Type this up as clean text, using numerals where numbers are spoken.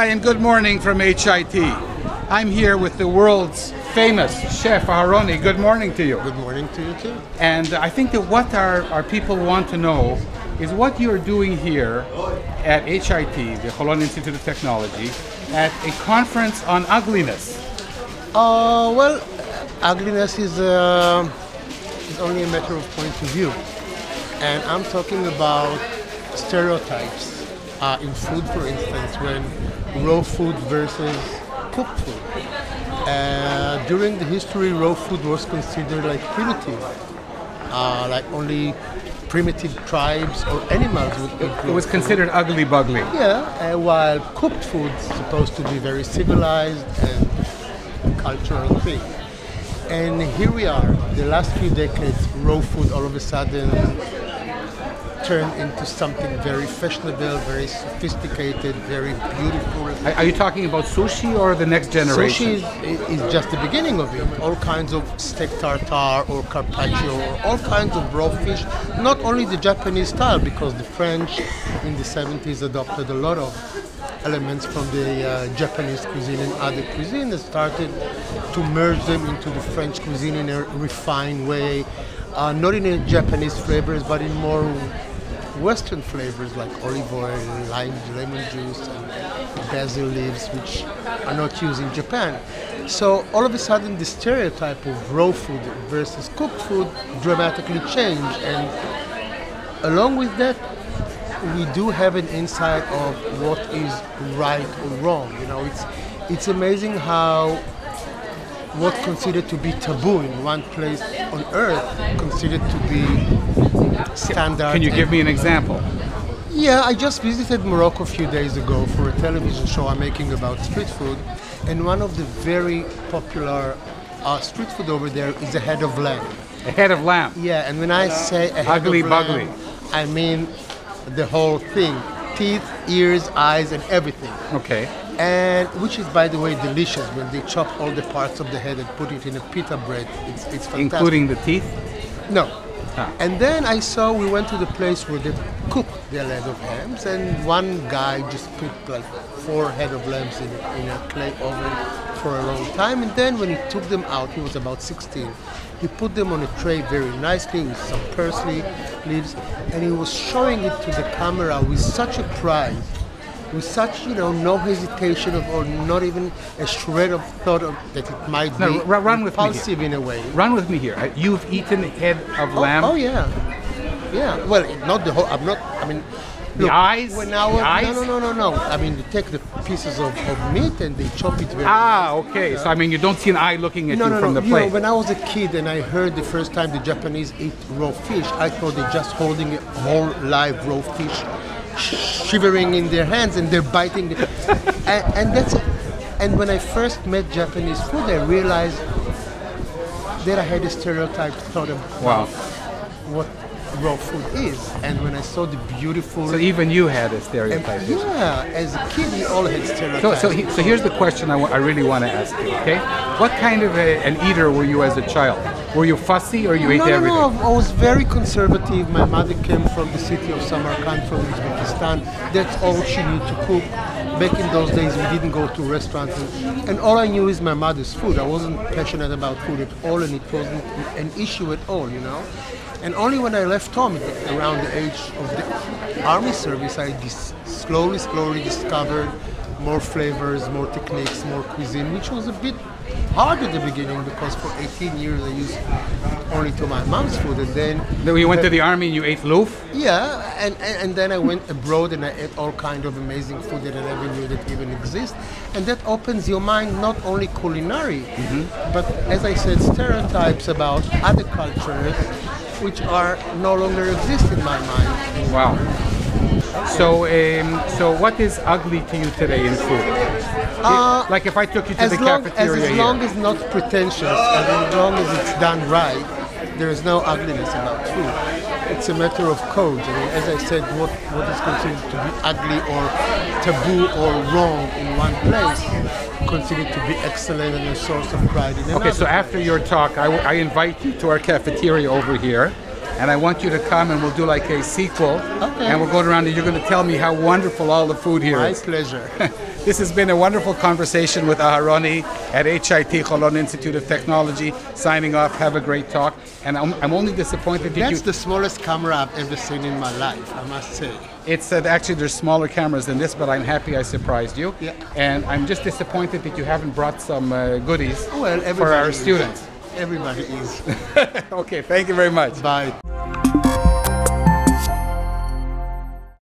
Hi and good morning from HIT. I'm here with the world's famous chef Aharoni. Good morning to you. Good morning to you too. And I think that what our people want to know is what you're doing here at HIT, the Xolon Institute of Technology, at a conference on ugliness. Well, ugliness is only a matter of point of view. And I'm talking about stereotypes in food, for instance, when raw food versus cooked food. During the history, raw food was considered like primitive, like only primitive tribes or animals would eat raw food. It was considered ugly-bugly. Yeah, while cooked food is supposed to be very civilized and cultural thing. And here we are, the last few decades, raw food all of a sudden turned into something very fashionable, very sophisticated, very beautiful. Are you talking about sushi or the next generation? Sushi is just the beginning of it. All kinds of steak tartare or carpaccio or all kinds of raw fish. Not only the Japanese style, because the French in the 70s adopted a lot of elements from the Japanese cuisine and other cuisine and started to merge them into the French cuisine in a refined way. Not in a Japanese flavors, but in more Western flavors like olive oil, lemon juice, and basil leaves, which are not used in Japan. So all of a sudden, the stereotype of raw food versus cooked food dramatically changed, and along with that, we do have an insight of what is right or wrong. You know, it's amazing how what considered to be taboo in one place on earth considered to be standard. Can you give me an example? Yeah, I just visited Morocco a few days ago for a television show I'm making about street food, and one of the very popular street food over there is a head of lamb. A head of lamb? Yeah, and when I say a head Ugly of lamb, bugly. I mean the whole thing. Teeth, ears, eyes, and everything. Okay. And which is, by the way, delicious when they chop all the parts of the head and put it in a pita bread. It's fantastic. Including the teeth? No. Ah. And then we went to the place where they cook their leg of lambs, and one guy just put like 4 head of lambs in a clay oven for a long time. And then when he took them out, he was about 16. He put them on a tray very nicely with some parsley leaves, and he was showing it to the camera with such a pride, with such, no hesitation or not even a shred of thought that it might be repulsive in a way. Run with me here. You've eaten head of lamb? Oh yeah. Yeah. Well, not the whole. The eyes? The eyes? No. I mean, they take the pieces of meat and they chop it very okay. So, you don't see an eye looking at you from the plate. When I was a kid and I heard the first time the Japanese eat raw fish, I thought they're just holding a whole live raw fish, shivering in their hands, and they're biting it. and that's it. And when I first met Japanese food, I realized that I had a stereotype thought of what raw food is. And when I saw the beautiful... So even you had a stereotype. Yeah, as a kid, we all had stereotypes. So here's the question I really want to ask you, okay? What kind of an eater were you as a child? Were you fussy or you ate everything? No, I was very conservative. My mother came from the city of Samarkand, from Uzbekistan. That's all she knew to cook. Back in those days, we didn't go to restaurants. And all I knew is my mother's food. I wasn't passionate about food at all, and it wasn't an issue at all, And only when I left home, around the age of the army service, I slowly discovered more flavors, more techniques, more cuisine, which was a bit hard at the beginning because for 18 years I used only to my mom's food, and then... Then you went to the army and you ate loaf? Yeah, and then I went abroad and I ate all kind of amazing food that I never knew that even exist, and that opens your mind not only culinary, but as I said, stereotypes about other cultures which are no longer exist in my mind. Wow. So what is ugly to you today in food? Like if I took you to the cafeteria as long as not pretentious, and as long as it's done right, there is no ugliness about food. It's a matter of code. As I said, what is considered to be ugly or taboo or wrong in one place, considered to be excellent and a source of pride in another. Okay, so after your talk, I invite you to our cafeteria over here, and I want you to come and we'll do like a sequel. Okay. And we'll go around and you're going to tell me how wonderful all the food here My is. pleasure. This has been a wonderful conversation with Aharoni at HIT Cholon Institute of Technology. Signing off. Have a great talk. And I'm only disappointed that That's the smallest camera I've ever seen in my life, I must say. It's actually there's smaller cameras than this, but I'm happy I surprised you. Yeah. And I'm just disappointed that you haven't brought some goodies Well, for our is. students. Everybody is. Okay, thank you very much. Bye.